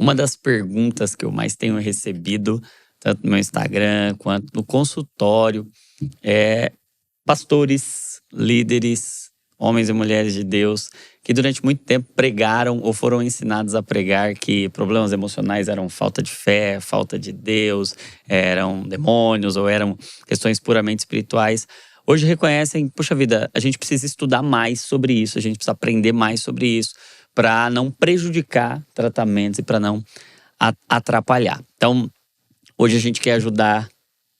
Uma das perguntas que eu mais tenho recebido, tanto no meu Instagram quanto no consultório, é pastores, líderes, homens e mulheres de Deus, que durante muito tempo pregaram ou foram ensinados a pregar que problemas emocionais eram falta de fé, falta de Deus, eram demônios ou eram questões puramente espirituais. Hoje reconhecem, puxa vida, a gente precisa estudar mais sobre isso, a gente precisa aprender mais sobre isso para não prejudicar tratamentos e para não atrapalhar. Então, hoje a gente quer ajudar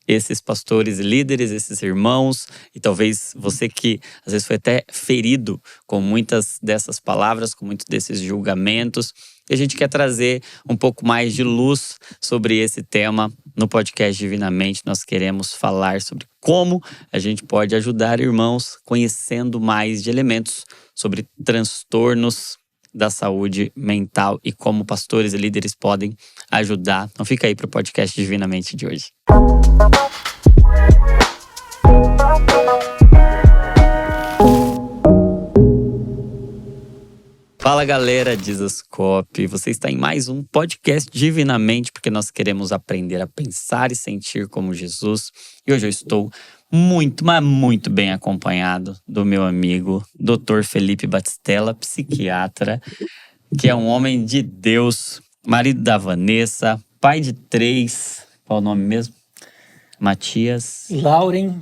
esses pastores e líderes, esses irmãos, e talvez você que às vezes foi até ferido com muitas dessas palavras, com muitos desses julgamentos. E a gente quer trazer um pouco mais de luz sobre esse tema no podcast Divinamente. Nós queremos falar sobre como a gente pode ajudar irmãos conhecendo mais de elementos sobre transtornos da saúde mental e como pastores e líderes podem ajudar. Então fica aí para o podcast Divinamente de hoje. Fala galera, Dizascope, você está em mais um podcast Divinamente, porque nós queremos aprender a pensar e sentir como Jesus. E hoje eu estou muito, mas muito bem acompanhado do meu amigo Dr. Felipe Batistella, psiquiatra, que é um homem de Deus, marido da Vanessa, pai de 3, qual é o nome mesmo? Matias, Lauren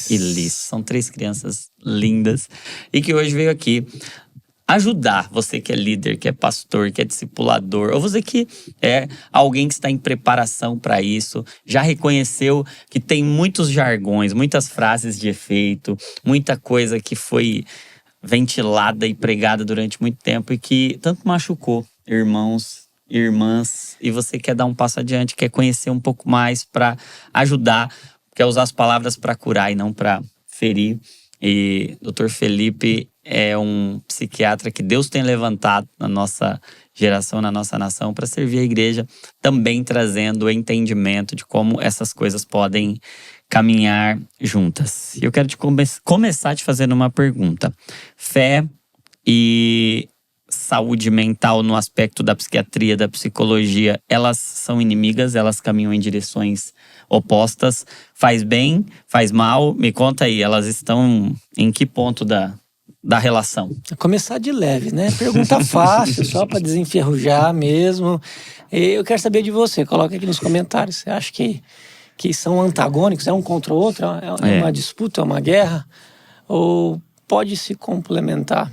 e Liz. São 3 crianças lindas e que hoje veio aqui ajudar você que é líder, que é pastor, que é discipulador, ou você que é alguém que está em preparação para isso, já reconheceu que tem muitos jargões, muitas frases de efeito, muita coisa que foi ventilada e pregada durante muito tempo e que tanto machucou irmãos, irmãs, e você quer dar um passo adiante, quer conhecer um pouco mais para ajudar, quer usar as palavras para curar e não para ferir. E Dr. Felipe é um psiquiatra que Deus tem levantado na nossa geração, na nossa nação, para servir a igreja, também trazendo o entendimento de como essas coisas podem caminhar juntas. E eu quero começar te fazendo uma pergunta. Fé e saúde mental no aspecto da psiquiatria, da psicologia, elas são inimigas, elas caminham em direções opostas. Faz bem, faz mal? Me conta aí, elas estão em que ponto da relação? Começar de leve, né? Pergunta fácil, só para desenferrujar mesmo. Eu quero saber de você, coloca aqui nos comentários. Você acha que são antagônicos, é um contra o outro? É uma disputa, é uma guerra? Ou pode se complementar?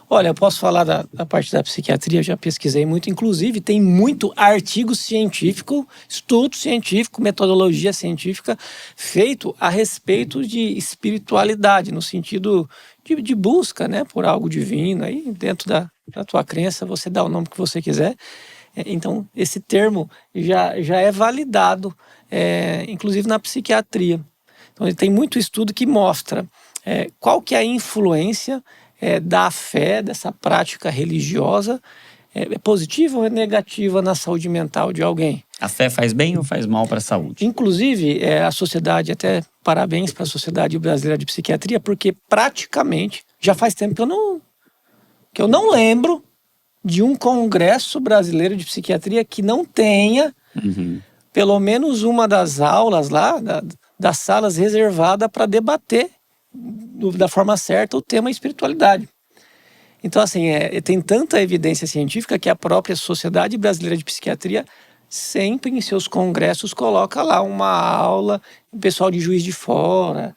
Olha, eu posso falar da parte da psiquiatria, eu já pesquisei muito. Inclusive, tem muito artigo científico, estudo científico, metodologia científica feito a respeito de espiritualidade, no sentido de busca, né, por algo divino. Aí, dentro da tua crença, você dá o nome que você quiser. Então, esse termo já é validado, inclusive na psiquiatria. Então, tem muito estudo que mostra qual que é a influência da fé, dessa prática religiosa, é positiva ou é negativa na saúde mental de alguém. A fé faz bem ou faz mal para a saúde? Inclusive, a sociedade, até parabéns para a Sociedade Brasileira de Psiquiatria, porque praticamente já faz tempo que eu não lembro de um congresso brasileiro de psiquiatria que não tenha pelo menos uma das aulas lá, das salas reservada para debater da forma certa o tema espiritualidade. Então, assim, tem tanta evidência científica que a própria Sociedade Brasileira de Psiquiatria sempre em seus congressos coloca lá uma aula, o pessoal de Juiz de Fora,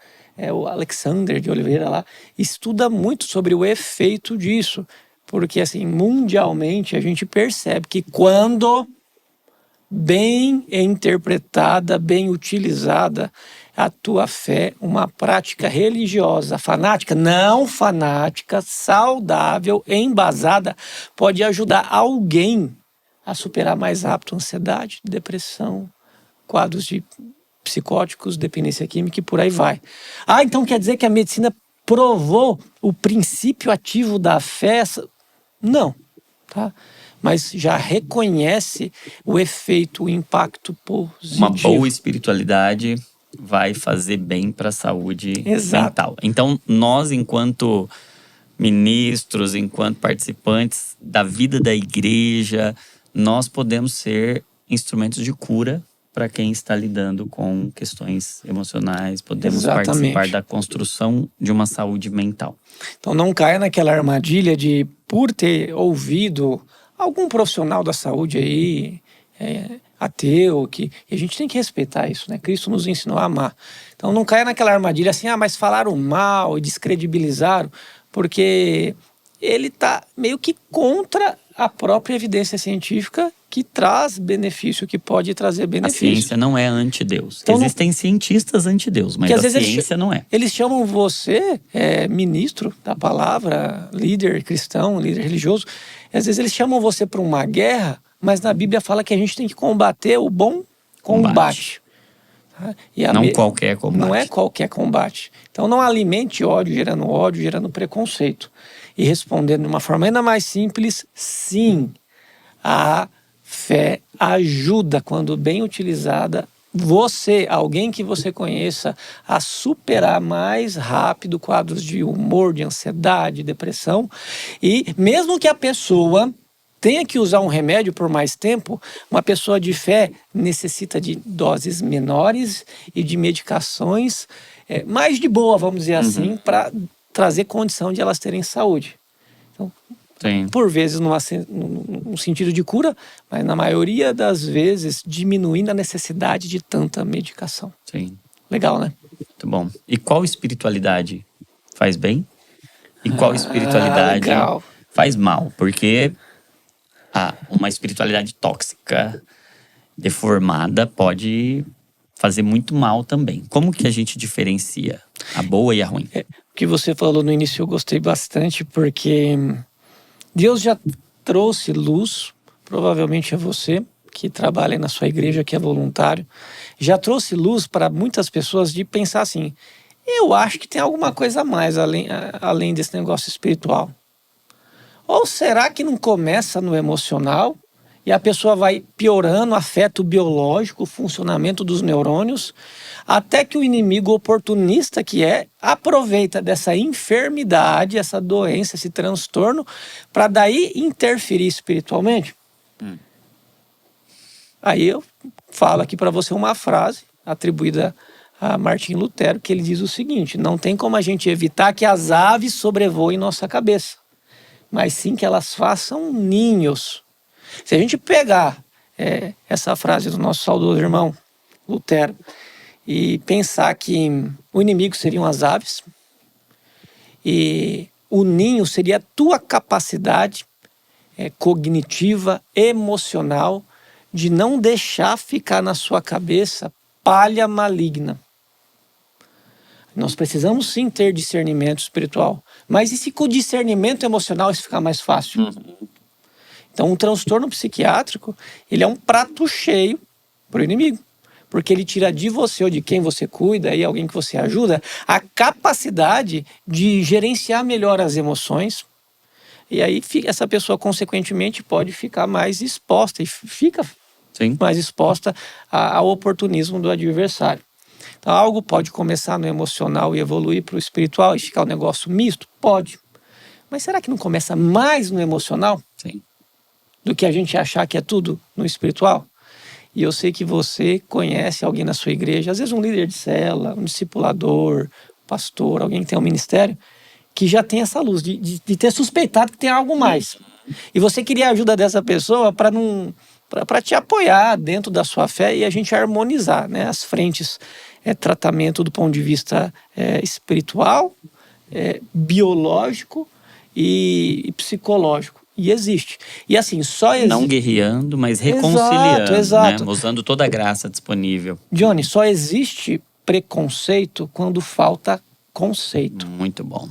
o Alexander de Oliveira lá, estuda muito sobre o efeito disso, porque, assim, mundialmente a gente percebe que quando bem interpretada, bem utilizada, a tua fé, uma prática religiosa fanática, não fanática, saudável, embasada, pode ajudar alguém a superar mais rápido ansiedade, depressão, quadros de psicóticos, dependência química e por aí vai. Então quer dizer que a medicina provou o princípio ativo da fé? Não, tá? Mas já reconhece o efeito, o impacto positivo. Uma boa espiritualidade vai fazer bem para a saúde mental. Então, nós, enquanto ministros, enquanto participantes da vida da igreja, nós podemos ser instrumentos de cura para quem está lidando com questões emocionais. Podemos participar da construção de uma saúde mental. Então não caia naquela armadilha de, por ter ouvido algum profissional da saúde aí, ateu, e a gente tem que respeitar isso, né? Cristo nos ensinou a amar. Então não caia naquela armadilha assim, mas falaram mal e descredibilizaram, porque ele está meio que contra a própria evidência científica que traz benefício, que pode trazer benefício. A ciência não é anti-Deus. Então, existem cientistas anti-Deus, mas a ciência não é. Eles chamam você, ministro da palavra, líder cristão, líder religioso. Às vezes eles chamam você para uma guerra, mas na Bíblia fala que a gente tem que combater o bom combate. Não qualquer combate. Não é qualquer combate. Então não alimente ódio, gerando preconceito. E respondendo de uma forma ainda mais simples, sim, a fé ajuda, quando bem utilizada, alguém que você conheça, a superar mais rápido quadros de humor, de ansiedade, depressão. E mesmo que a pessoa tenha que usar um remédio por mais tempo, uma pessoa de fé necessita de doses menores e de medicações mais de boa, vamos dizer assim, para trazer condição de elas terem saúde. Então, sim, por vezes num sentido de cura, mas na maioria das vezes diminuindo a necessidade de tanta medicação. Sim. Legal, né? Muito bom. E qual espiritualidade faz bem? E qual espiritualidade faz mal? Porque uma espiritualidade tóxica, deformada, pode fazer muito mal também. Como que a gente diferencia a boa e a ruim? O que você falou no início eu gostei bastante, porque Deus já trouxe luz, provavelmente é você que trabalha na sua igreja, que é voluntário, já trouxe luz para muitas pessoas de pensar assim, eu acho que tem alguma coisa a mais além desse negócio espiritual. Ou será que não começa no emocional e a pessoa vai piorando, afeta o biológico, o funcionamento dos neurônios, até que o inimigo oportunista aproveita dessa enfermidade, essa doença, esse transtorno, para daí interferir espiritualmente? Aí eu falo aqui para você uma frase atribuída a Martim Lutero, que ele diz o seguinte: não tem como a gente evitar que as aves sobrevoem nossa cabeça, mas sim que elas façam ninhos. Se a gente pegar essa frase do nosso saudoso irmão Lutero e pensar que o inimigo seriam as aves e o ninho seria a tua capacidade cognitiva, emocional, de não deixar ficar na sua cabeça palha maligna. Nós precisamos sim ter discernimento espiritual, mas e se com o discernimento emocional isso ficar mais fácil? Então, um transtorno psiquiátrico, ele é um prato cheio para o inimigo, porque ele tira de você ou de quem você cuida, e alguém que você ajuda, a capacidade de gerenciar melhor as emoções, e aí essa pessoa, consequentemente, pode ficar mais exposta, e fica mais exposta ao oportunismo do adversário. Então, algo pode começar no emocional e evoluir para o espiritual e ficar um negócio misto? Pode. Mas será que não começa mais no emocional? Sim. Do que a gente achar que é tudo no espiritual? E eu sei que você conhece alguém na sua igreja, às vezes um líder de célula, um discipulador, pastor, alguém que tem um ministério, que já tem essa luz, de ter suspeitado que tem algo mais. E você queria a ajuda dessa pessoa para te apoiar dentro da sua fé e a gente harmonizar, né, as frentes, tratamento do ponto de vista espiritual, biológico e psicológico. E existe. E assim, só existe. Não guerreando, mas reconciliando, exato. Né? Usando toda a graça disponível. Johnny, só existe preconceito quando falta conceito. Muito bom.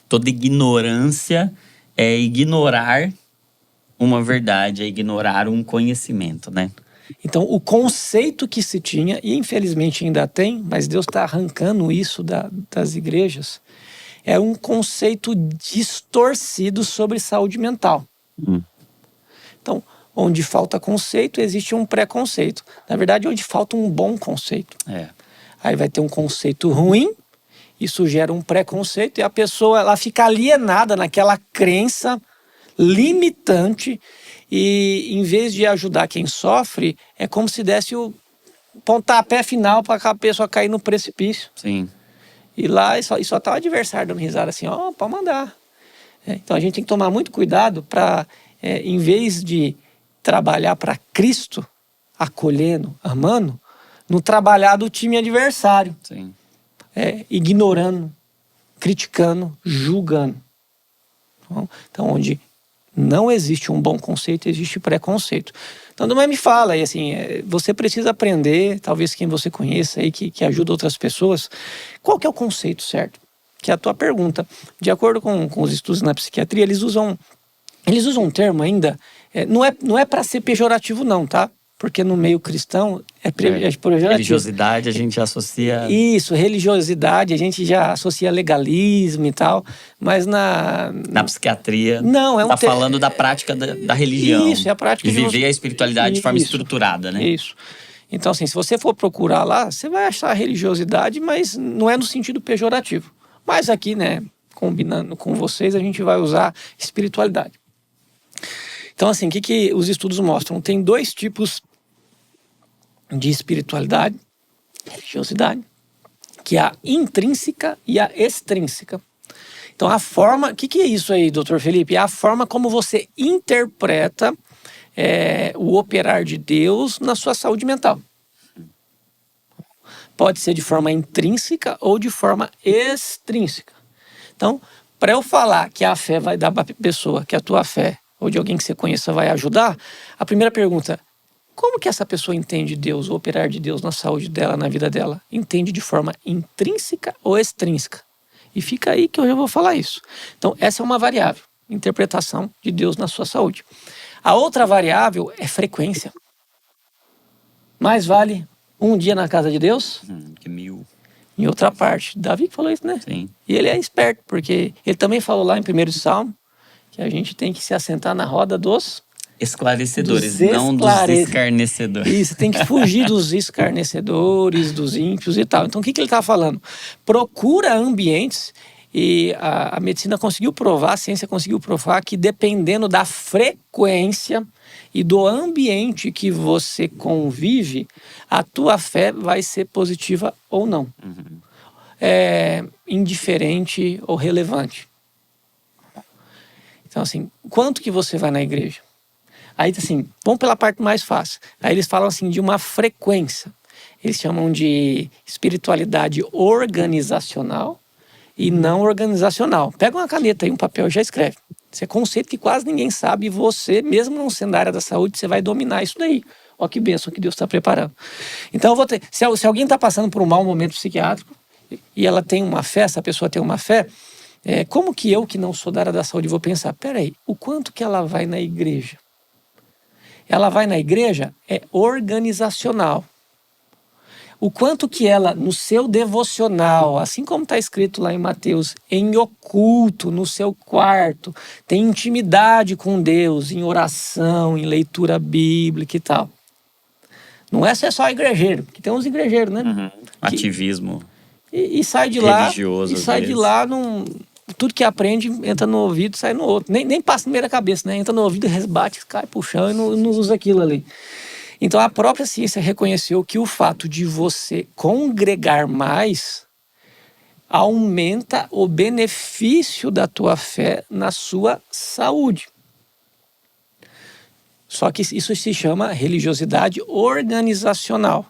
Toda ignorância é ignorar uma verdade, é ignorar um conhecimento, né? Então, o conceito que se tinha, e infelizmente ainda tem, mas Deus está arrancando isso das igrejas, é um conceito distorcido sobre saúde mental. Então, onde falta conceito, existe um preconceito. Na verdade, onde falta um bom conceito. Aí vai ter um conceito ruim, isso gera um preconceito, e a pessoa ela fica alienada naquela crença limitante e em vez de ajudar quem sofre, é como se desse o pontapé final para a pessoa cair no precipício. Sim. E lá só tá o adversário dando risada assim, ó, pode mandar. Então a gente tem que tomar muito cuidado para, em vez de trabalhar para Cristo, acolhendo, amando, no trabalhar do time adversário. Sim. Ignorando, criticando, julgando. Então, onde não existe um bom conceito, existe preconceito. Então, não me fala, e assim, você precisa aprender, talvez quem você conheça aí, que ajuda outras pessoas, qual que é o conceito certo? Que é a tua pergunta. De acordo com os estudos na psiquiatria, eles usam um termo ainda, não é para ser pejorativo não, tá? Porque no meio cristão é pejorativo. Religiosidade a gente associa... Isso, religiosidade, a gente já associa legalismo e tal, mas Na psiquiatria, não, tá falando da prática da religião. Isso, é a prática de viver a espiritualidade de forma estruturada, né? Isso. Então, assim, se você for procurar lá, você vai achar religiosidade, mas não é no sentido pejorativo. Mas aqui, né, combinando com vocês, a gente vai usar espiritualidade. Então, assim, o que os estudos mostram? Tem 2 tipos de espiritualidade, religiosidade, que é a intrínseca e a extrínseca. Então, a forma... O que é isso aí, doutor Felipe? É a forma como você interpreta o operar de Deus na sua saúde mental. Pode ser de forma intrínseca ou de forma extrínseca. Então, para eu falar que a fé vai dar para a pessoa, que a tua fé ou de alguém que você conheça vai ajudar, a primeira pergunta: como que essa pessoa entende Deus, o operar de Deus na saúde dela, na vida dela? Entende de forma intrínseca ou extrínseca? E fica aí que eu já vou falar isso. Então, essa é uma variável, interpretação de Deus na sua saúde. A outra variável é frequência. Mais vale um dia na casa de Deus que 1000. Em outra parte. Davi que falou isso, né? Sim. E ele é esperto, porque ele também falou lá em 1º Salmo que a gente tem que se assentar na roda dos esclarecedores, não dos escarnecedores. Isso, tem que fugir dos escarnecedores, dos ímpios e tal. Então, o que ele está falando? Procura ambientes, e a medicina conseguiu provar, a ciência conseguiu provar que dependendo da frequência e do ambiente que você convive, a tua fé vai ser positiva ou não. Indiferente ou relevante. Então, assim, quanto que você vai na igreja? Aí, assim, vamos pela parte mais fácil. Aí eles falam, assim, de uma frequência. Eles chamam de espiritualidade organizacional e não organizacional. Pega uma caneta e um papel e já escreve. Isso é conceito que quase ninguém sabe e você, mesmo não sendo da área da saúde, você vai dominar isso daí. Ó que bênção que Deus está preparando. Então, eu vou ter, se alguém está passando por um mau momento psiquiátrico e ela tem uma fé, essa pessoa tem uma fé, como que eu, que não sou da área da saúde, vou pensar, peraí, o quanto que ela vai na igreja? Ela vai na igreja é organizacional. O quanto que ela, no seu devocional, assim como está escrito lá em Mateus, em oculto, no seu quarto, tem intimidade com Deus, em oração, em leitura bíblica e tal. Não é só igrejeiro, porque tem uns igrejeiros, né? Ativismo e sai de lá, religioso. E sai de lá, tudo que aprende entra no ouvido e sai no outro. Nem passa no meio da cabeça, né? Entra no ouvido, resbate, cai pro chão e não usa aquilo ali. Então, a própria ciência reconheceu que o fato de você congregar mais aumenta o benefício da tua fé na sua saúde. Só que isso se chama religiosidade organizacional.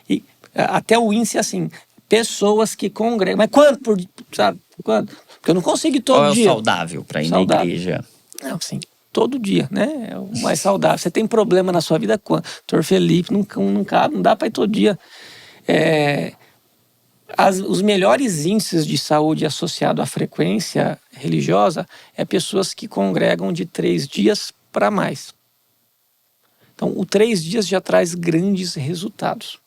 E até o índice, assim, pessoas que congregam. Mas quanto? Sabe? Quanto? Porque eu não consigo ir todo dia. Qual é o saudável para ir na igreja? Não, sim. Todo dia, né? É o mais saudável. Você tem problema na sua vida quando? Doutor Felipe, não dá para ir todo dia. Os melhores índices de saúde associados à frequência religiosa é pessoas que congregam de 3 dias para mais. Então, o 3 dias já traz grandes resultados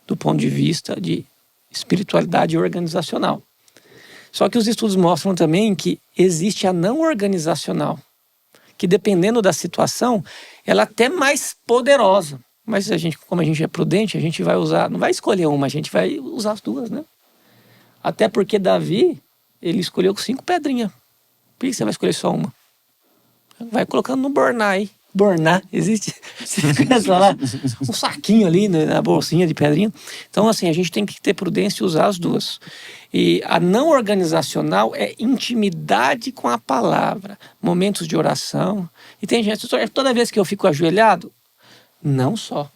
do ponto de vista de espiritualidade organizacional. Só que os estudos mostram também que existe a não organizacional, que dependendo da situação, ela é até mais poderosa. Mas como a gente é prudente, a gente vai usar, não vai escolher uma, a gente vai usar as duas, né? Até porque Davi, ele escolheu 5 pedrinhas. Por que você vai escolher só uma? vai colocando no Borná aí. Borná, existe? Você conhece lá? Um saquinho ali na bolsinha de pedrinha. Então, assim, a gente tem que ter prudência e usar as duas. E a não organizacional é intimidade com a palavra, momentos de oração. E tem gente, toda vez que eu fico ajoelhado, não só.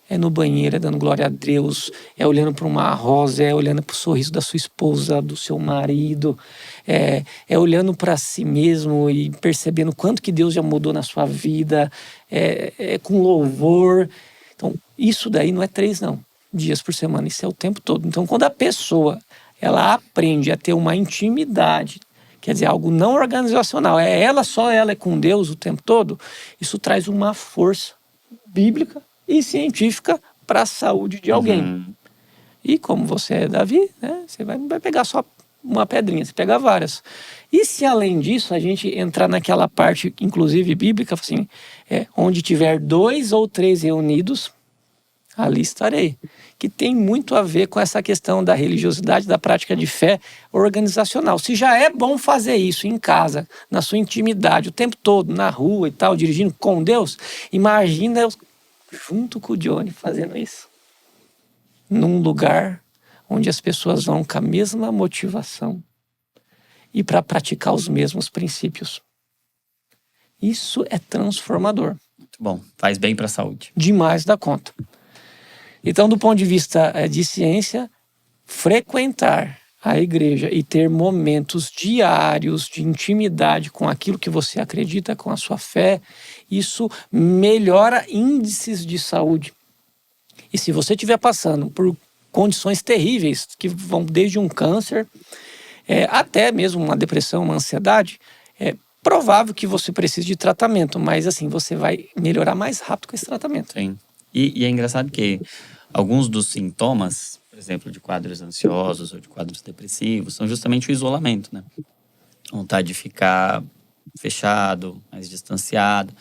É no banheiro, é dando glória a Deus, é olhando para uma rosa, é olhando para o sorriso da sua esposa, do seu marido, é olhando para si mesmo e percebendo quanto que Deus já mudou na sua vida, é com louvor. Então, isso daí não é 3, não, dias por semana, isso é o tempo todo. Então, quando a pessoa ela aprende a ter uma intimidade, quer dizer, algo não organizacional, só ela é com Deus o tempo todo, isso traz uma força bíblica e científica para a saúde de alguém. E como você é Davi, né, você não vai pegar só uma pedrinha, você pega várias. E se além disso a gente entrar naquela parte, inclusive bíblica, assim, onde tiver 2 ou 3 reunidos, ali estarei. Que tem muito a ver com essa questão da religiosidade, da prática de fé organizacional. Se já é bom fazer isso em casa, na sua intimidade, o tempo todo, na rua e tal, dirigindo com Deus, imagina eu junto com o Johnny fazendo isso. Num lugar onde as pessoas vão com a mesma motivação e para praticar os mesmos princípios. Isso é transformador. Muito bom, faz bem para a saúde. Demais da conta. Então, do ponto de vista de ciência, frequentar a igreja e ter momentos diários de intimidade com aquilo que você acredita, com a sua fé, isso melhora índices de saúde. E se você estiver passando por condições terríveis, que vão desde um câncer até mesmo uma depressão, uma ansiedade, é provável que você precise de tratamento, mas assim, você vai melhorar mais rápido com esse tratamento. Sim. E é engraçado que alguns dos sintomas, por exemplo, de quadros ansiosos ou de quadros depressivos, são justamente o isolamento, né? Vontade de ficar fechado, mais distanciado.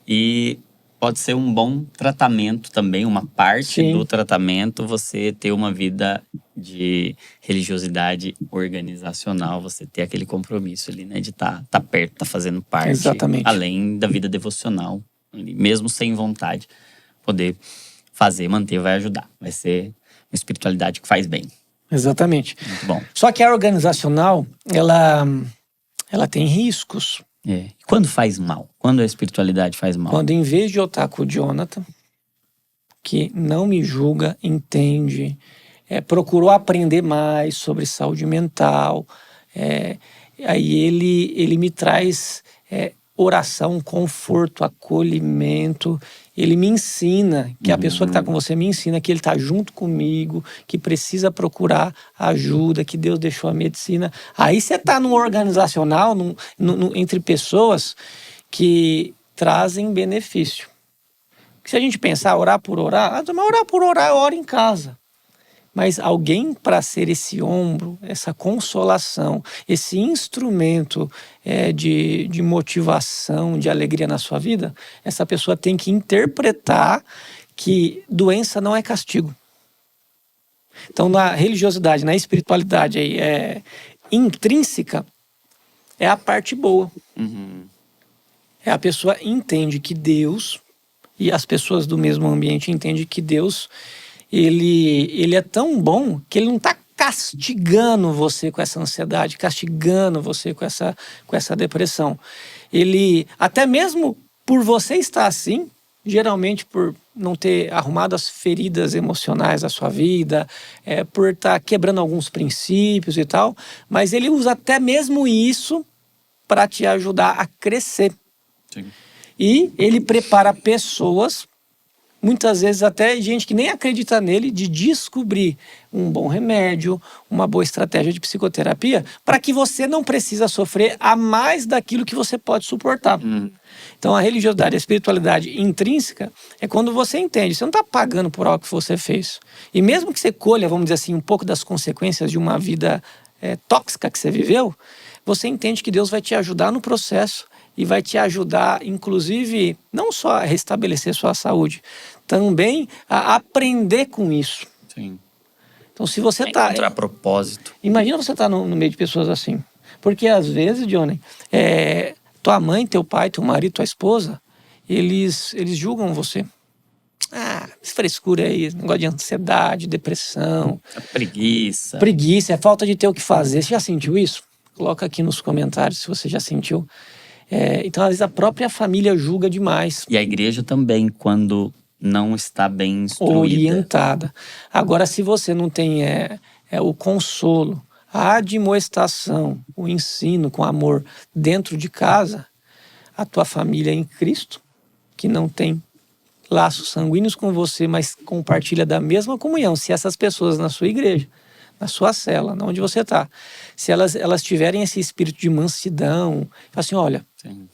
E pode ser um bom tratamento também, uma parte Sim. do tratamento, você ter uma vida de religiosidade organizacional, você ter aquele compromisso ali, né? De estar perto, estar fazendo parte. Exatamente. Além da vida devocional, mesmo sem vontade, poder fazer, manter, vai ajudar. Vai ser uma espiritualidade que faz bem. Exatamente. Muito bom. Só que a organizacional, ela tem riscos. E quando faz mal? Quando a espiritualidade faz mal? Quando em vez de eu estar com o Jonathan, que não me julga, entende, procurou aprender mais sobre saúde mental, aí ele me traz oração, conforto, acolhimento. Ele me ensina, que a pessoa que está com você me ensina que ele está junto comigo, que precisa procurar ajuda, que Deus deixou a medicina. Aí você está num organizacional, entre pessoas que trazem benefício. Porque se a gente pensar orar por orar, eu oro em casa. Mas alguém para ser esse ombro, essa consolação, esse instrumento de motivação, de alegria na sua vida, essa pessoa tem que interpretar que doença não é castigo. Então, na religiosidade, na espiritualidade intrínseca, é a parte boa. A pessoa entende que Deus, e as pessoas do mesmo ambiente entendem que Deus... Ele é tão bom que ele não está castigando você com essa ansiedade, castigando você com essa depressão. Ele, até mesmo por você estar assim, geralmente por não ter arrumado as feridas emocionais da sua vida, por estar quebrando alguns princípios e tal, mas ele usa até mesmo isso para te ajudar a crescer. Sim. E ele prepara pessoas, muitas vezes até gente que nem acredita nele, de descobrir um bom remédio, uma boa estratégia de psicoterapia, para que você não precisa sofrer a mais daquilo que você pode suportar. Então a religiosidade, a espiritualidade intrínseca é quando você entende, você não está pagando por algo que você fez. E mesmo que você colha, vamos dizer assim, um pouco das consequências de uma vida tóxica que você viveu, você entende que Deus vai te ajudar no processo e vai te ajudar, inclusive, não só a restabelecer sua saúde, também a aprender com isso. Sim. Então, se você está... encontrar propósito. Imagina você estar no meio de pessoas assim. Porque, às vezes, Johnny, tua mãe, teu pai, teu marido, tua esposa, eles julgam você. Essa frescura aí, negócio de ansiedade, depressão. Preguiça. Preguiça, é falta de ter o que fazer. Você já sentiu isso? Coloca aqui nos comentários se você já sentiu. Então, às vezes, a própria família julga demais. E a igreja também, quando não está bem instruída. Orientada. Agora, se você não tem o consolo, a admoestação, o ensino com amor dentro de casa, a tua família em Cristo, que não tem laços sanguíneos com você, mas compartilha da mesma comunhão. Se essas pessoas na sua igreja, na sua cela, onde você está, se elas tiverem esse espírito de mansidão, assim, olha, Sim.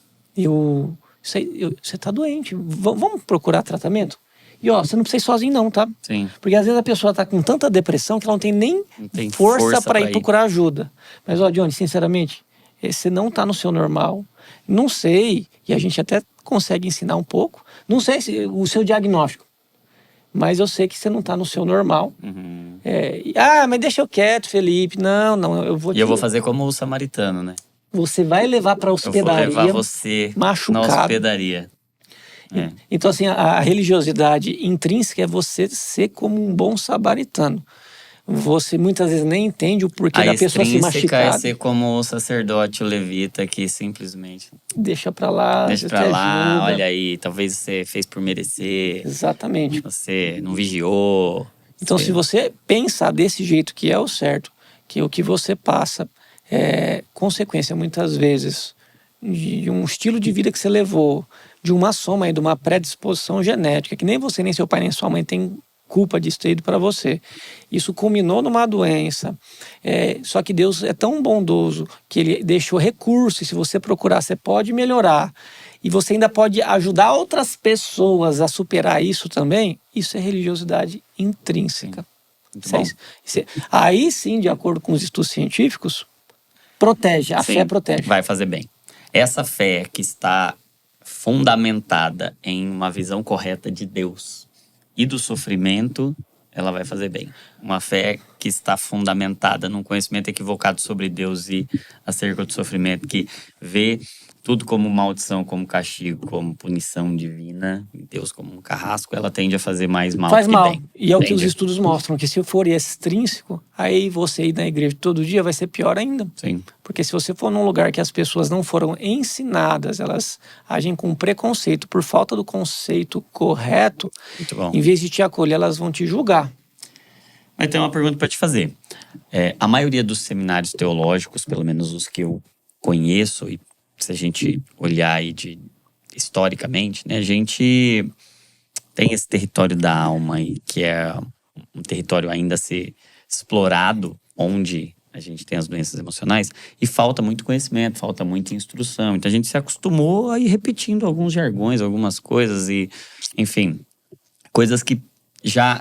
você está doente, vamos procurar tratamento? E você não precisa ir sozinho não, tá? Sim. Porque às vezes a pessoa está com tanta depressão que ela não tem nem força para ir procurar ajuda. Mas, Johnny, sinceramente, você não está no seu normal. Não sei, e a gente até consegue ensinar um pouco. Não sei o seu diagnóstico, mas eu sei que você não está no seu normal. Uhum. Mas deixa eu quieto, Felipe. Não, eu vou... E eu vou fazer como o samaritano, né? Você vai levar para a hospedaria. Eu vou levar você machucado. na hospedaria. Então, assim, a religiosidade intrínseca é você ser como um bom samaritano. Você muitas vezes nem entende o porquê da pessoa se machucar. É ser como o sacerdote, o levita, que simplesmente... Deixa pra lá. Deixa pra lá, ajuda. olha aí, talvez você fez por merecer. Exatamente. Você não vigiou. Então, se você pensar desse jeito que é o certo, que o que você passa é consequência, muitas vezes, de um estilo de vida que você levou, de uma soma aí, de uma predisposição genética, que nem você, nem seu pai, nem sua mãe tem culpa disso ter ido para você. Isso culminou numa doença. Só que Deus é tão bondoso que Ele deixou recursos. Se você procurar, você pode melhorar. E você ainda pode ajudar outras pessoas a superar isso também. Isso é religiosidade intrínseca. Aí sim, de acordo com os estudos científicos, protege. A fé protege. Vai fazer bem. Essa fé que está fundamentada em uma visão correta de Deus e do sofrimento, ela vai fazer bem. Uma fé que está fundamentada num conhecimento equivocado sobre Deus e acerca do sofrimento, que vê tudo como maldição, como castigo, como punição divina, e Deus como um carrasco, ela tende a fazer mais mal Faz que mal. bem. E é o que os estudos mostram, que se for extrínseco, aí você ir na igreja todo dia vai ser pior ainda. Sim. Porque se você for num lugar que as pessoas não foram ensinadas, elas agem com preconceito, por falta do conceito correto, Muito bom. em vez de te acolher, elas vão te julgar. Mas tem uma pergunta para te fazer. A maioria dos seminários teológicos, pelo menos os que eu conheço, e se a gente olhar aí historicamente, né, a gente tem esse território da alma aí, que é um território ainda a ser explorado, onde a gente tem as doenças emocionais, e falta muito conhecimento, falta muita instrução. Então a gente se acostumou a ir repetindo alguns jargões, algumas coisas, e enfim, coisas que já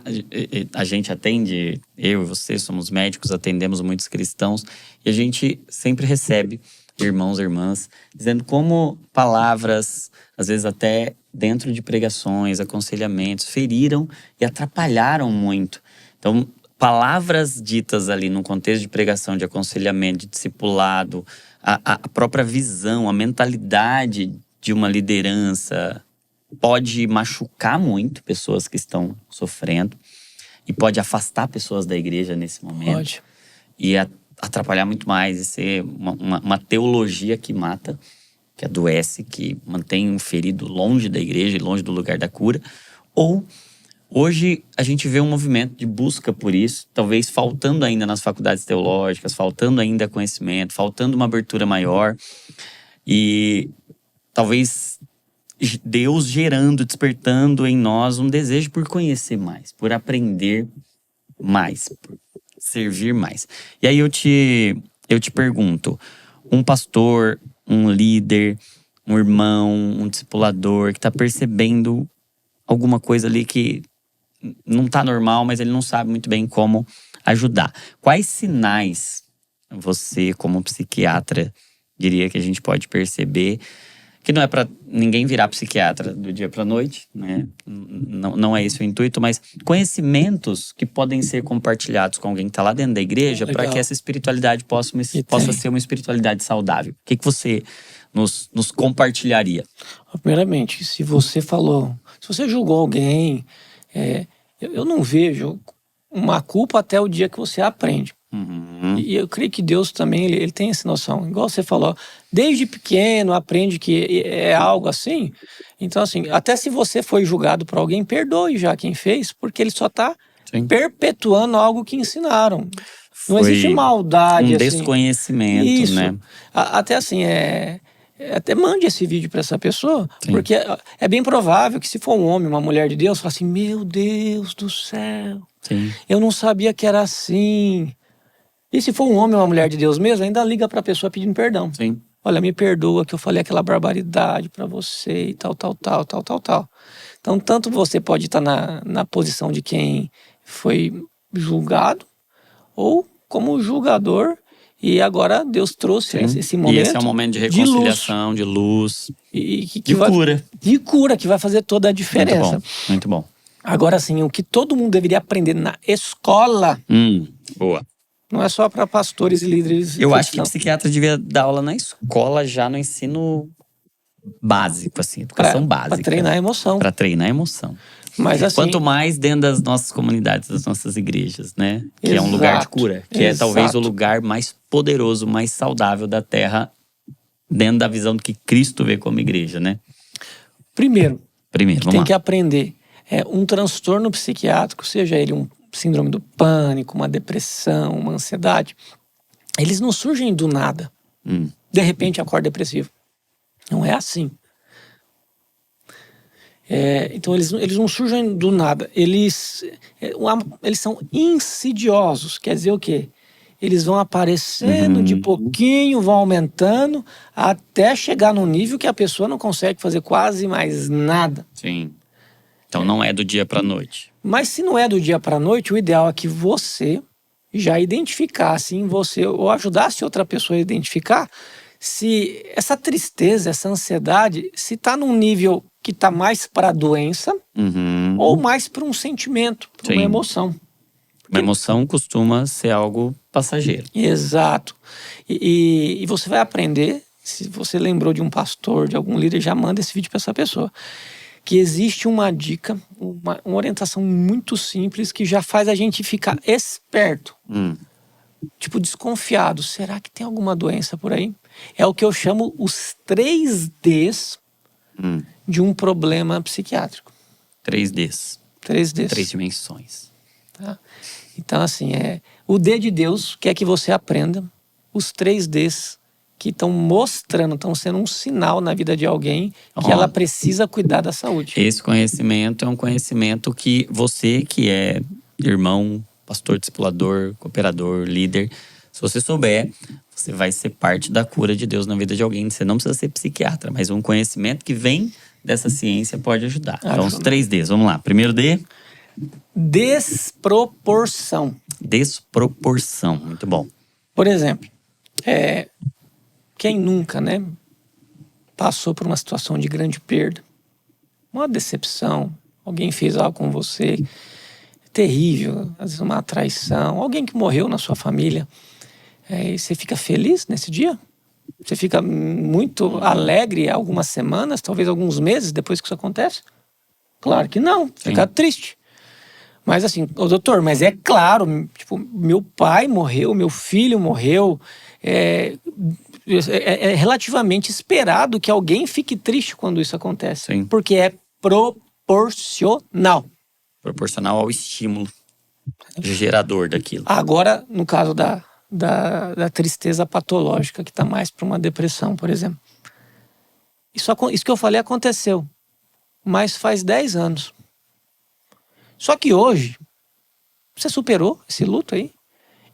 a gente atende, eu e você somos médicos, atendemos muitos cristãos, e a gente sempre recebe irmãos e irmãs dizendo como palavras, às vezes até dentro de pregações, aconselhamentos, feriram e atrapalharam muito. Então, palavras ditas ali no contexto de pregação, de aconselhamento, de discipulado, a própria visão, a mentalidade de uma liderança pode machucar muito pessoas que estão sofrendo e pode afastar pessoas da igreja nesse momento. Pode. E atrapalhar muito mais e ser uma teologia que mata, que adoece, que mantém um ferido longe da igreja e longe do lugar da cura. Ou hoje a gente vê um movimento de busca por isso, talvez faltando ainda nas faculdades teológicas, faltando ainda conhecimento, faltando uma abertura maior. E talvez Deus gerando, despertando em nós um desejo por conhecer mais, por aprender mais, por servir mais. E aí eu te pergunto, um pastor, um líder, um irmão, um discipulador que está percebendo alguma coisa ali que não está normal, mas ele não sabe muito bem como ajudar. Quais sinais você, como psiquiatra, diria que a gente pode perceber? Que não é para ninguém virar psiquiatra do dia para a noite, né? Não é esse o intuito, mas conhecimentos que podem ser compartilhados com alguém que está lá dentro da igreja para que essa espiritualidade possa ser uma espiritualidade saudável. O que você nos compartilharia? Primeiramente, se você julgou alguém, eu não vejo uma culpa até o dia que você aprende. Uhum. E eu creio que Deus também, ele tem essa noção. Igual você falou, desde pequeno aprende que é algo assim. Então, assim, até se você foi julgado por alguém, perdoe já quem fez, porque ele só está perpetuando algo que ensinaram. Não existe maldade, um assim. desconhecimento, Isso. né? Até assim, até mande esse vídeo para essa pessoa, porque é bem provável que se for um homem, uma mulher de Deus, fala assim, meu Deus do céu, eu não sabia que era assim. E se for um homem ou uma mulher de Deus mesmo, ainda liga para a pessoa pedindo perdão. Sim. Olha, me perdoa que eu falei aquela barbaridade para você e tal. Então, tanto você pode estar na posição de quem foi julgado, ou como julgador, e agora Deus trouxe esse momento. E esse é um momento de reconciliação, de luz, de cura. De cura, que vai fazer toda a diferença. Muito bom. Agora, assim, o que todo mundo deveria aprender na escola. Boa. Não é só para pastores e líderes. Eu acho que psiquiatra devia dar aula na escola, já no ensino básico, assim, educação básica. Para treinar a emoção. Para treinar a emoção. Mas, assim, quanto mais dentro das nossas comunidades, das nossas igrejas, né? Que é um lugar de cura. Que é talvez o lugar mais poderoso, mais saudável da Terra, dentro da visão do que Cristo vê como igreja, né? Primeiro, vamos que aprender. Um transtorno psiquiátrico, seja ele um síndrome do pânico, uma depressão, uma ansiedade, eles não surgem do nada. De repente acorda depressivo. Não é assim. Então eles não surgem do nada. Eles são insidiosos. Quer dizer o quê? Eles vão aparecendo de pouquinho, vão aumentando, até chegar num nível que a pessoa não consegue fazer quase mais nada. Sim. Então não é do dia para a noite. Mas se não é do dia para a noite, o ideal é que você já identificasse em você, ou ajudasse outra pessoa a identificar, se essa tristeza, essa ansiedade, se está num nível que está mais para a doença, ou mais para um sentimento, para uma emoção. Uma emoção costuma ser algo passageiro. Exato. E você vai aprender, se você lembrou de um pastor, de algum líder, já manda esse vídeo para essa pessoa. Que existe uma dica, uma orientação muito simples que já faz a gente ficar esperto. Tipo, desconfiado. Será que tem alguma doença por aí? É o que eu chamo os 3 Ds de um problema psiquiátrico. 3 Ds. 3 Ds. 3 dimensões. Tá? Então, assim, o D de Deus quer que você aprenda os 3 Ds que estão mostrando, estão sendo um sinal na vida de alguém que ela precisa cuidar da saúde. Esse conhecimento é um conhecimento que você, que é irmão, pastor, discipulador, cooperador, líder, se você souber, você vai ser parte da cura de Deus na vida de alguém. Você não precisa ser psiquiatra, mas um conhecimento que vem dessa ciência pode ajudar. Então, os 3 Ds. Vamos lá. Primeiro D. Desproporção. Desproporção. Muito bom. Por exemplo, quem nunca, né, passou por uma situação de grande perda, uma decepção, alguém fez algo com você terrível, às vezes uma traição, alguém que morreu na sua família, e você fica feliz nesse dia? Você fica muito alegre algumas semanas, talvez alguns meses depois que isso acontece? Claro que não, fica triste. Mas assim, doutor, mas é claro, tipo, meu pai morreu, meu filho morreu, é relativamente esperado que alguém fique triste quando isso acontece. Sim. Porque é proporcional. Proporcional ao estímulo gerador daquilo. Agora, no caso da tristeza patológica, que está mais para uma depressão, por exemplo. Isso que eu falei aconteceu, mas faz 10 anos. Só que hoje, você superou esse luto aí,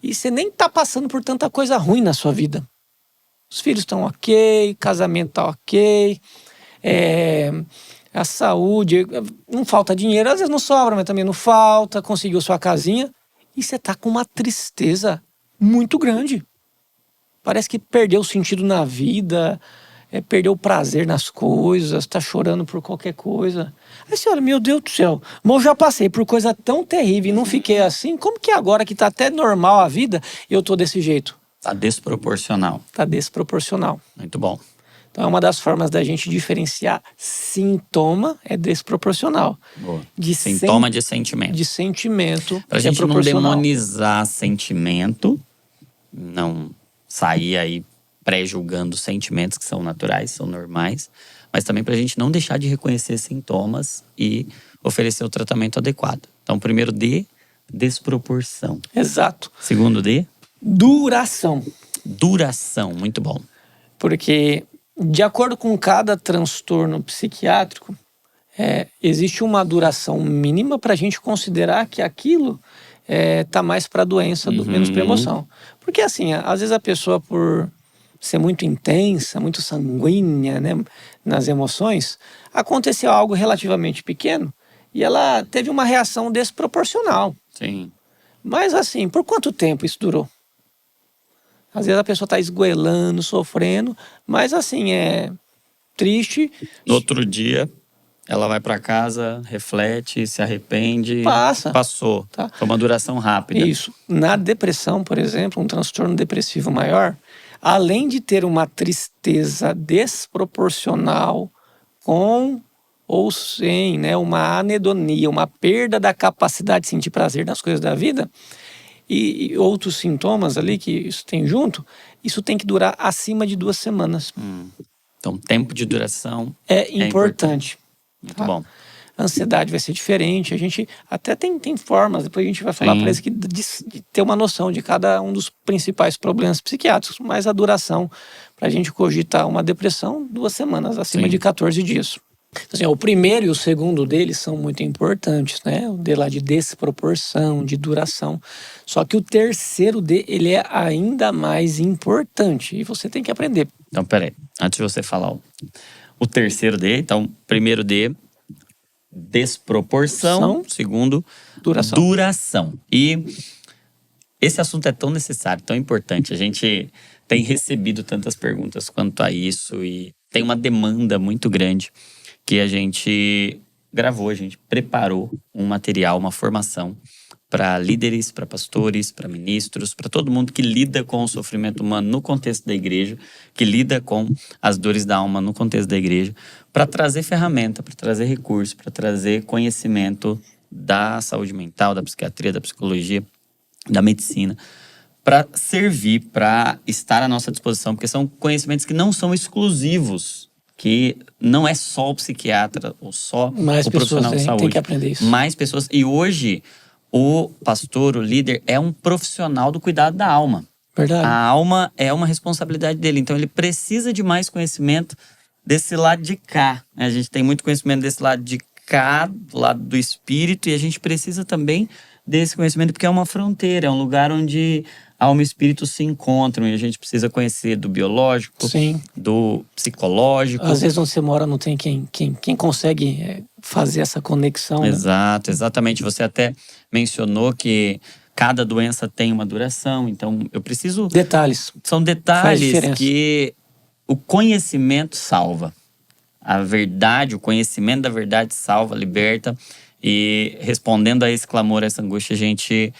e você nem está passando por tanta coisa ruim na sua vida. Os filhos estão ok, casamento está ok, a saúde, não falta dinheiro, às vezes não sobra, mas também não falta, conseguiu sua casinha, e você está com uma tristeza muito grande. Parece que perdeu o sentido na vida, perdeu o prazer nas coisas, está chorando por qualquer coisa. Aí você olha, meu Deus do céu, mas eu já passei por coisa tão terrível e não fiquei assim, como que agora que está até normal a vida, eu tô desse jeito? Está desproporcional. Está desproporcional. Muito bom. Então, é uma das formas da gente diferenciar sintoma é desproporcional. Boa. De Sintoma de sentimento. De sentimento Pra é gente não proporcional. demonizar sentimento, não sair aí pré-julgando sentimentos que são naturais, são normais, mas também pra gente não deixar de reconhecer sintomas e oferecer o tratamento adequado. Então, primeiro D, desproporção. Exato. Segundo D, Duração. duração. Muito bom. Porque, de acordo com cada transtorno psiquiátrico, existe uma duração mínima para a gente considerar que aquilo tá mais para doença, menos para emoção. Porque, assim, às vezes a pessoa, por ser muito intensa, muito sanguínea, né, nas emoções, aconteceu algo relativamente pequeno e ela teve uma reação desproporcional. Sim. Mas, assim, por quanto tempo isso durou? Às vezes a pessoa está esgoelando, sofrendo, mas, assim, é triste. No outro dia, ela vai pra casa, reflete, se arrepende. Passa. Passou. Tá. Foi uma duração rápida. Isso. Na depressão, por exemplo, um transtorno depressivo maior, além de ter uma tristeza desproporcional com ou sem, né, uma anedonia, uma perda da capacidade de sentir prazer nas coisas da vida e outros sintomas ali que isso tem junto, isso tem que durar acima de 2 semanas. Então, tempo de duração É importante. Muito Tá? bom. A ansiedade vai ser diferente. A gente até tem formas, depois a gente vai falar para eles de ter uma noção de cada um dos principais problemas psiquiátricos, mas a duração para a gente cogitar uma depressão, 2 semanas, acima de 14 dias. Então, assim, o primeiro e o segundo deles são muito importantes, né? O D lá de desproporção, de duração. Só que o terceiro D, ele é ainda mais importante e você tem que aprender. Então, peraí. Antes de você falar o terceiro D, então, primeiro D, desproporção. Segundo, duração. E esse assunto é tão necessário, tão importante. A gente tem recebido tantas perguntas quanto a isso e tem uma demanda muito grande que a gente gravou, a gente preparou um material, uma formação para líderes, para pastores, para ministros, para todo mundo que lida com o sofrimento humano no contexto da igreja, que lida com as dores da alma no contexto da igreja, para trazer ferramenta, para trazer recurso, para trazer conhecimento da saúde mental, da psiquiatria, da psicologia, da medicina, para servir, para estar à nossa disposição, porque são conhecimentos que não são exclusivos, que não é só o psiquiatra ou só o profissional de saúde. Tem que aprender isso. Mais pessoas. E hoje, o pastor, o líder, é um profissional do cuidado da alma. Verdade. A alma é uma responsabilidade dele. Então, ele precisa de mais conhecimento desse lado de cá. A gente tem muito conhecimento desse lado de cá, do lado do espírito, e a gente precisa também desse conhecimento, porque é uma fronteira, é um lugar onde alma e espírito se encontram, e a gente precisa conhecer do biológico, Sim. do psicológico. Às vezes onde você mora não tem quem consegue fazer essa conexão. Exato, exatamente. Você até mencionou que cada doença tem uma duração, então eu preciso... Detalhes. São detalhes que o conhecimento salva. A verdade, o conhecimento da verdade salva, liberta. E respondendo a esse clamor, a essa angústia, a gente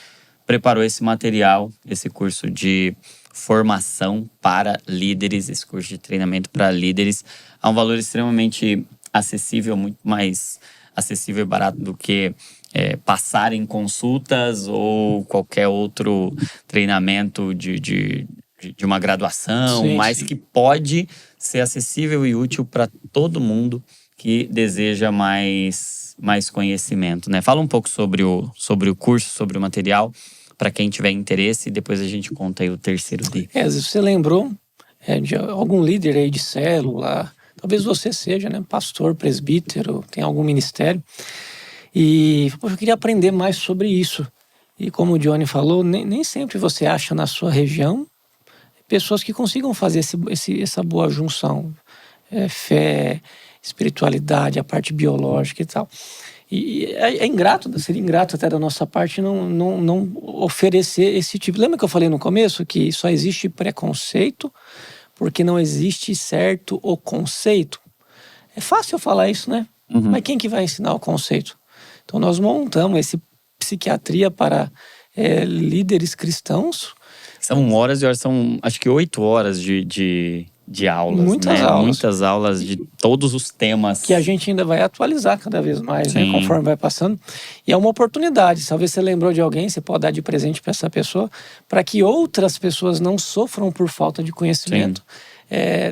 preparou esse material, esse curso de formação para líderes, esse curso de treinamento para líderes, a um valor extremamente acessível, muito mais acessível e barato do que passar em consultas ou qualquer outro treinamento de uma graduação, mas que pode ser acessível e útil para todo mundo que deseja mais conhecimento, né? Fala um pouco sobre o curso, sobre o material, para quem tiver interesse, e depois a gente conta aí o terceiro D. Você lembrou de algum líder aí de célula, talvez você seja, né? Pastor, presbítero, tem algum ministério, e eu queria aprender mais sobre isso. E como o Johnny falou, nem sempre você acha na sua região pessoas que consigam fazer essa boa junção. Fé, espiritualidade, a parte biológica e tal. E seria ingrato até da nossa parte não oferecer esse tipo. Lembra que eu falei no começo que só existe preconceito porque não existe certo o conceito? É fácil eu falar isso, né? Mas quem que vai ensinar o conceito? Então nós montamos esse psiquiatria para líderes cristãos. São horas e horas, são acho que 8 horas de de aulas, Muitas né? aulas. Muitas aulas de todos os temas. Que a gente ainda vai atualizar cada vez mais, né? Sim. Conforme vai passando. E é uma oportunidade. Talvez você lembrou de alguém, você pode dar de presente para essa pessoa, para que outras pessoas não sofram por falta de conhecimento.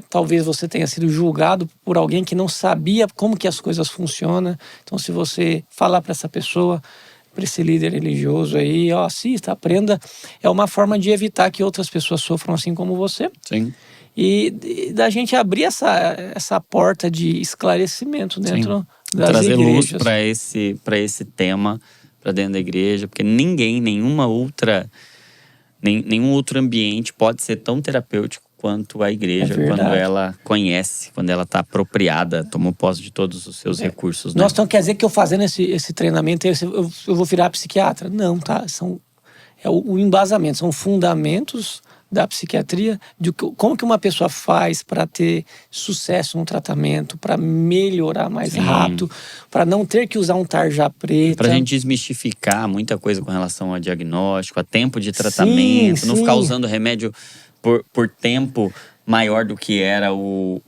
Talvez você tenha sido julgado por alguém que não sabia como que as coisas funcionam. Então, se você falar para essa pessoa, para esse líder religioso aí, assista, aprenda, é uma forma de evitar que outras pessoas sofram assim como você. Sim. E da gente abrir essa porta de esclarecimento dentro das trazer igrejas. luz para esse tema, para dentro da igreja, porque nenhum outro ambiente pode ser tão terapêutico quanto a igreja, quando ela conhece, quando ela está apropriada, tomou posse de todos os seus recursos. Né? Nós então quer dizer que eu fazendo esse treinamento, eu vou virar psiquiatra? Não, tá? É o embasamento, são fundamentos da psiquiatria, de como que uma pessoa faz para ter sucesso no tratamento, para melhorar mais rápido, para não ter que usar um tarja preta. Para a gente desmistificar muita coisa com relação ao diagnóstico, a tempo de tratamento, não ficar usando remédio por tempo maior do que era o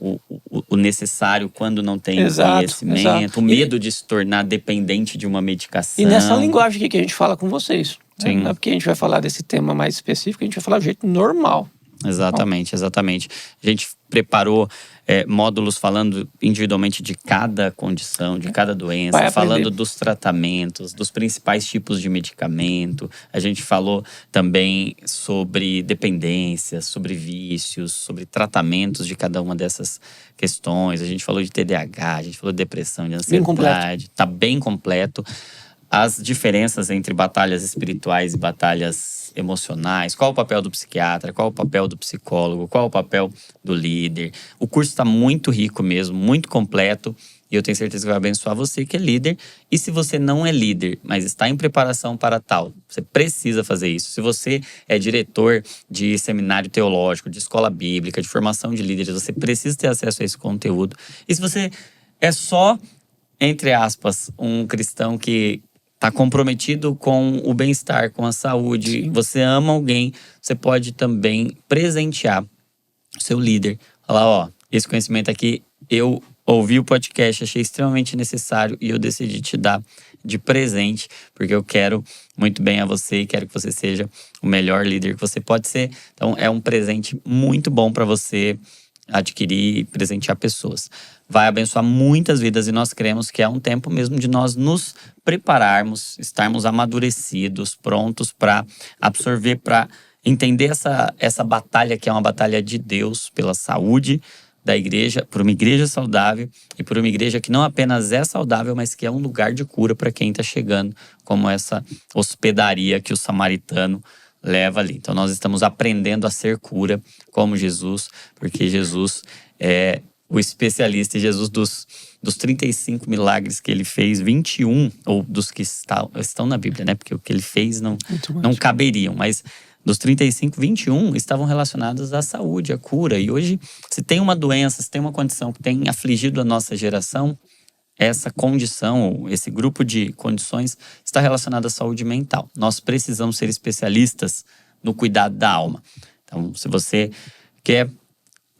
necessário quando não tem conhecimento, o medo de se tornar dependente de uma medicação. E nessa linguagem aqui que a gente fala com vocês. Sim. Não é porque a gente vai falar desse tema mais específico, a gente vai falar do jeito normal. Exatamente. A gente preparou módulos falando individualmente de cada condição, de cada doença, falando dos tratamentos, dos principais tipos de medicamento. A gente falou também sobre dependências, sobre vícios, sobre tratamentos de cada uma dessas questões. A gente falou de TDAH, a gente falou de depressão, de ansiedade. Tá bem completo. As diferenças entre batalhas espirituais e batalhas emocionais, qual o papel do psiquiatra, qual o papel do psicólogo, qual o papel do líder. O curso está muito rico mesmo, muito completo, e eu tenho certeza que vai abençoar você que é líder. E se você não é líder, mas está em preparação para tal, você precisa fazer isso. Se você é diretor de seminário teológico, de escola bíblica, de formação de líderes, você precisa ter acesso a esse conteúdo. E se você é só, entre aspas, um cristão que está comprometido com o bem-estar, com a saúde, você ama alguém, você pode também presentear o seu líder. Falar, esse conhecimento aqui, eu ouvi o podcast, achei extremamente necessário e eu decidi te dar de presente, porque eu quero muito bem a você e quero que você seja o melhor líder que você pode ser. Então, é um presente muito bom para você adquirir e presentear pessoas. Vai abençoar muitas vidas e nós cremos que é um tempo mesmo de nós nos prepararmos, estarmos amadurecidos, prontos para absorver, para entender essa batalha que é uma batalha de Deus pela saúde da igreja, por uma igreja saudável e por uma igreja que não apenas é saudável, mas que é um lugar de cura para quem está chegando, como essa hospedaria que o samaritano leva ali. Então nós estamos aprendendo a ser cura como Jesus, porque Jesus é o especialista, e Jesus dos 35 milagres que ele fez, 21, ou dos que estão na Bíblia, né? Porque o que ele fez não caberiam, mas dos 35, 21 estavam relacionados à saúde, à cura. E hoje, se tem uma doença, se tem uma condição que tem afligido a nossa geração, essa condição, esse grupo de condições está relacionado à saúde mental. Nós precisamos ser especialistas no cuidado da alma. Então, se você quer,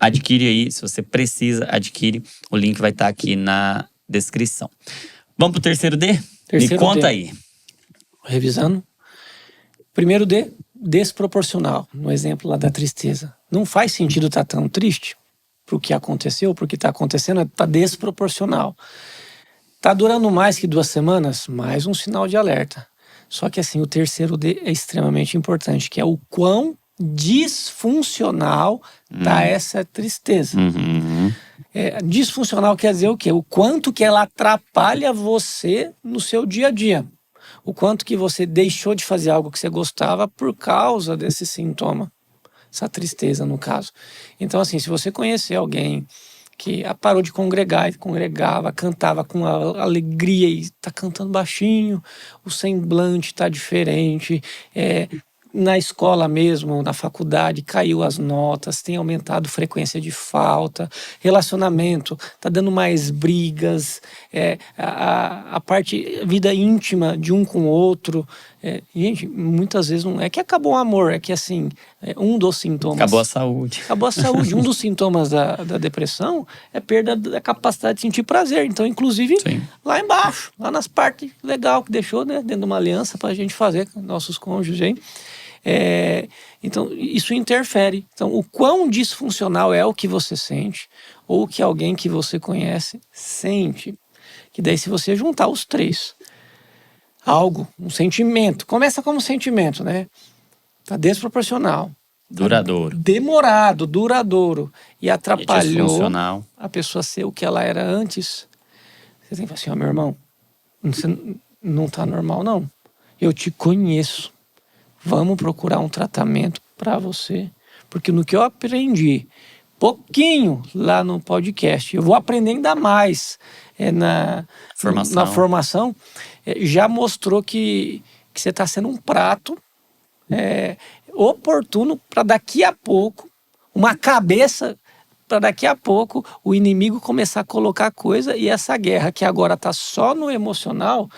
adquire aí. Se você precisa, adquire. O link vai estar aqui na descrição. Vamos pro terceiro D? Me conta aí. Revisando. Primeiro D, desproporcional. No exemplo lá da tristeza. Não faz sentido estar tão triste pro que aconteceu, porque está acontecendo, está desproporcional. Tá durando mais que 2 semanas? Mais um sinal de alerta. Só que assim, o terceiro D é extremamente importante, que é o quão disfuncional tá essa tristeza. Disfuncional quer dizer o quê? O quanto que ela atrapalha você no seu dia a dia. O quanto que você deixou de fazer algo que você gostava por causa desse sintoma. Essa tristeza, no caso. Então, assim, se você conhecer alguém que parou de congregar, congregava, cantava com alegria e está cantando baixinho, o semblante está diferente, na escola mesmo, na faculdade, caiu as notas, tem aumentado a frequência de falta, relacionamento, está dando mais brigas, a vida íntima de um com o outro Gente, muitas vezes não é que acabou o amor, é que assim, um dos sintomas... Acabou a saúde. Acabou a saúde. Um dos sintomas da depressão é perda da capacidade de sentir prazer. Então, inclusive, Sim. lá embaixo, lá nas partes legal que deixou, né, dentro de uma aliança pra gente fazer com nossos cônjuges, hein? Então, isso interfere. Então, o quão disfuncional é o que você sente ou o que alguém que você conhece sente. Que daí, se você juntar os três, algo, um sentimento, começa como sentimento, né? Tá desproporcional. Duradouro. Demorado, duradouro. E atrapalhou Disfuncional. a pessoa ser o que ela era antes. Você tem que falar assim, meu irmão, você não tá normal, não. Eu te conheço. Vamos procurar um tratamento para você. Porque no que eu aprendi, pouquinho lá no podcast, eu vou aprender ainda mais na formação, já mostrou que você está sendo um prato oportuno para daqui a pouco, uma cabeça para daqui a pouco o inimigo começar a colocar coisa e essa guerra que agora está só no emocional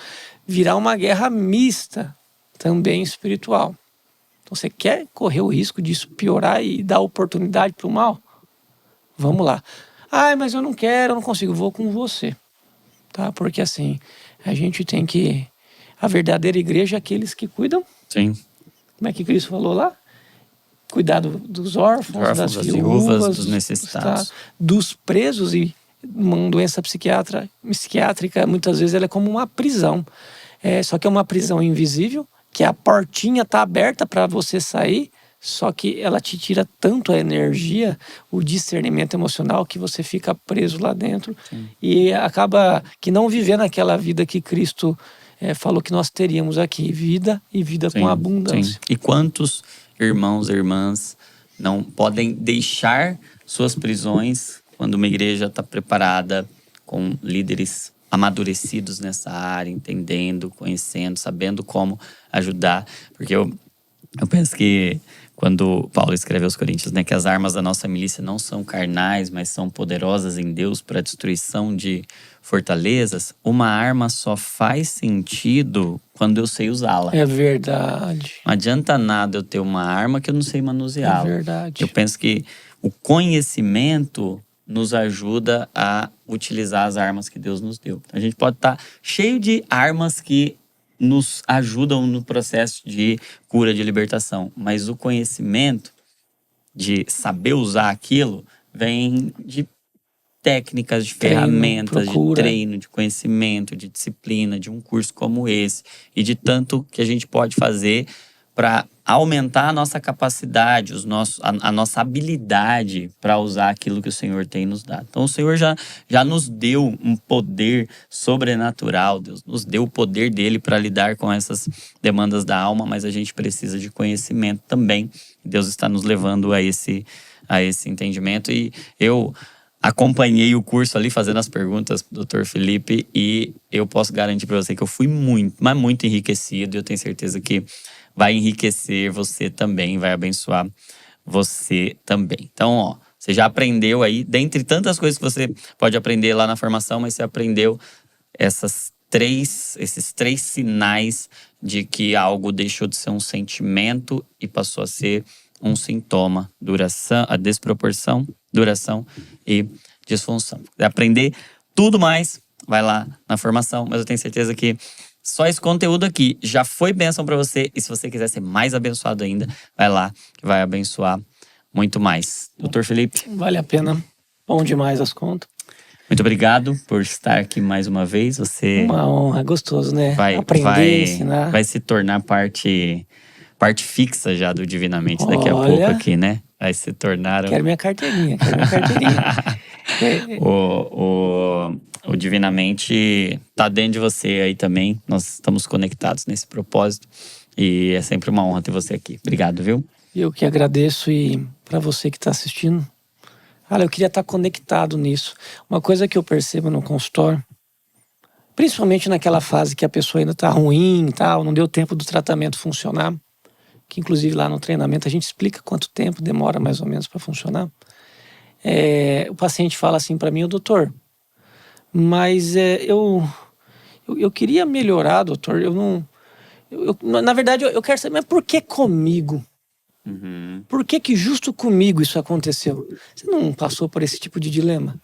virar uma guerra mista, também espiritual. Então você quer correr o risco disso piorar e dar oportunidade para o mal? Vamos lá. Mas eu não quero, eu não consigo, vou com você. Tá? Porque assim, a gente tem que... A verdadeira igreja é aqueles que cuidam. Sim. Como é que Cristo falou lá? Cuidar dos órfãos, das viúvas, dos necessitados. Dos presos. E uma doença psiquiátrica, muitas vezes, ela é como uma prisão. Só que é uma prisão invisível, que a portinha está aberta para você sair, só que ela te tira tanto a energia, o discernimento emocional, que você fica preso lá dentro. Sim. E acaba que não vivendo aquela vida que Cristo falou que nós teríamos aqui, vida e vida com abundância. Sim. E quantos irmãos e irmãs não podem deixar suas prisões quando uma igreja está preparada com líderes amadurecidos nessa área, entendendo, conhecendo, sabendo como ajudar. Porque eu penso que quando Paulo escreveu aos Coríntios, né, que as armas da nossa milícia não são carnais, mas são poderosas em Deus para a destruição de fortalezas, uma arma só faz sentido quando eu sei usá-la. É verdade. Não adianta nada eu ter uma arma que eu não sei manuseá-la. É verdade. Eu penso que o conhecimento nos ajuda a utilizar as armas que Deus nos deu. A gente pode estar cheio de armas que nos ajudam no processo de cura, de libertação. Mas o conhecimento de saber usar aquilo vem de técnicas, de ferramentas, de treino, de conhecimento, de disciplina, de um curso como esse. E de tanto que a gente pode fazer para aumentar a nossa capacidade, a nossa habilidade para usar aquilo que o Senhor tem nos dado. Então o Senhor já nos deu um poder sobrenatural, Deus nos deu o poder dele para lidar com essas demandas da alma, mas a gente precisa de conhecimento também. Deus está nos levando a esse entendimento. E eu acompanhei o curso ali, fazendo as perguntas pro Dr. Felipe, e eu posso garantir para você que eu fui muito, mas muito enriquecido. E eu tenho certeza que vai enriquecer você também, vai abençoar você também. Então, você já aprendeu aí, dentre tantas coisas que você pode aprender lá na formação, mas você aprendeu esses três sinais de que algo deixou de ser um sentimento e passou a ser um sintoma: duração, a desproporção, duração e disfunção. Se aprender tudo mais, vai lá na formação, mas eu tenho certeza que só esse conteúdo aqui já foi bênção para você. E se você quiser ser mais abençoado ainda, vai lá que vai abençoar muito mais. Dr. Felipe. Vale a pena. Bom demais as contas. Muito obrigado por estar aqui mais uma vez. Você uma honra, gostoso, né? Aprender, ensinar. Vai se tornar parte fixa já do Divinamente daqui a pouco aqui, né? Vai se tornar... Quero minha carteirinha. O Divinamente tá dentro de você aí também. Nós estamos conectados nesse propósito. E é sempre uma honra ter você aqui. Obrigado, viu? Eu que agradeço. E para você que está assistindo, eu queria estar conectado nisso. Uma coisa que eu percebo no consultório, principalmente naquela fase que a pessoa ainda está ruim e tal, não deu tempo do tratamento funcionar, que inclusive lá no treinamento a gente explica quanto tempo demora mais ou menos para funcionar. O paciente fala assim para mim: doutor, mas eu queria melhorar, doutor, eu Na verdade, eu quero saber, mas por que comigo? Uhum. Por que justo comigo isso aconteceu? Você não passou por esse tipo de dilema?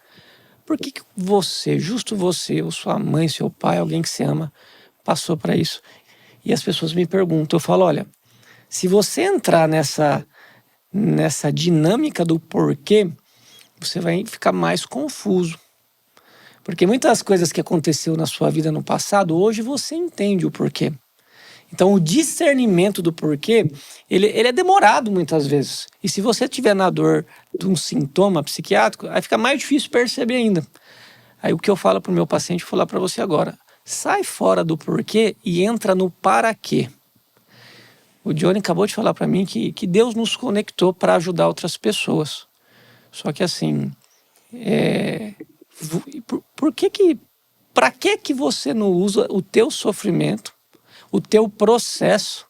Por que você, justo você, ou sua mãe, seu pai, alguém que você ama, passou para isso? E as pessoas me perguntam, eu falo, olha, se você entrar nessa dinâmica do porquê, você vai ficar mais confuso. Porque muitas coisas que aconteceu na sua vida no passado, hoje você entende o porquê. Então, o discernimento do porquê, ele é demorado muitas vezes. E se você tiver na dor de um sintoma psiquiátrico, aí fica mais difícil perceber ainda. Aí o que eu falo para o meu paciente, eu vou falar para você agora. Sai fora do porquê e entra no para quê. O Johnny acabou de falar para mim que Deus nos conectou para ajudar outras pessoas. Só que assim, para que você não usa o teu sofrimento, o teu processo,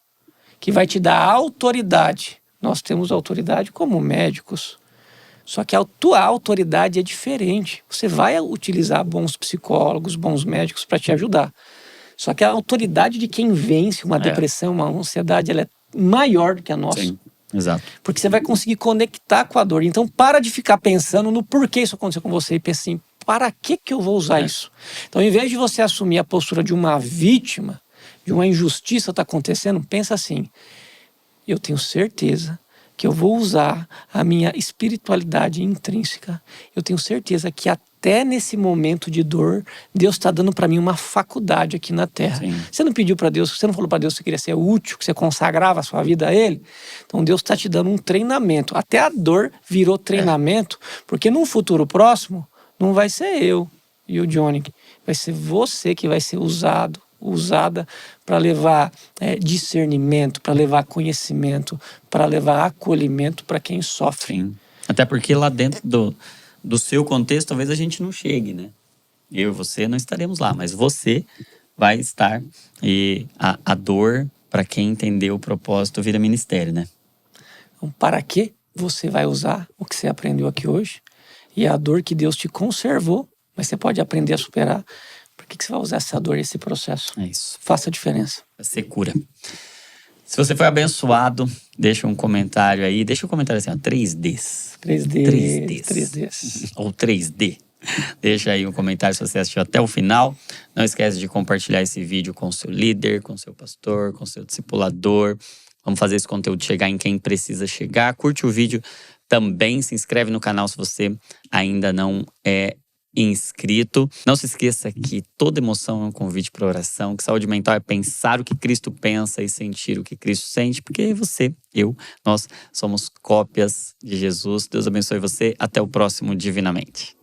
que vai te dar autoridade? Nós temos autoridade como médicos, só que a tua autoridade é diferente. Você vai utilizar bons psicólogos, bons médicos para te ajudar. Só que a autoridade de quem vence uma depressão, uma ansiedade, ela é maior do que a nossa. Sim, exato. Porque você vai conseguir conectar com a dor. Então, para de ficar pensando no porquê isso aconteceu com você e pensa assim, para que eu vou usar isso? Então, em vez de você assumir a postura de uma vítima, de uma injustiça está acontecendo, pensa assim, eu tenho certeza que eu vou usar a minha espiritualidade intrínseca. Eu tenho certeza que até nesse momento de dor, Deus está dando para mim uma faculdade aqui na Terra. Sim. Você não pediu para Deus, você não falou para Deus que você queria ser útil, que você consagrava a sua vida a Ele. Então Deus está te dando um treinamento. Até a dor virou treinamento, porque num futuro próximo, não vai ser eu e o Johnny. Vai ser você que vai ser usada para levar discernimento, para levar conhecimento, para levar acolhimento para quem sofre. Sim. Até porque lá dentro do seu contexto, talvez a gente não chegue, né? Eu e você não estaremos lá, mas você vai estar. E a dor, para quem entendeu o propósito, vira ministério, né? Então, para que você vai usar o que você aprendeu aqui hoje? E a dor que Deus te conservou, mas você pode aprender a superar. Por que você vai usar essa dor, esse processo? É isso. Faça a diferença. Vai ser cura. Se você foi abençoado, deixa um comentário aí. Deixa um comentário assim, ó, 3Ds. 3Ds. Ou 3D. Deixa aí um comentário se você assistiu até o final. Não esquece de compartilhar esse vídeo com o seu líder, com o seu pastor, com o seu discipulador. Vamos fazer esse conteúdo chegar em quem precisa chegar. Curte o vídeo também. Se inscreve no canal se você ainda não é inscrito. Não se esqueça que toda emoção é um convite para oração, que saúde mental é pensar o que Cristo pensa e sentir o que Cristo sente, porque você, nós somos cópias de Jesus. Deus abençoe você. Até o próximo Divinamente.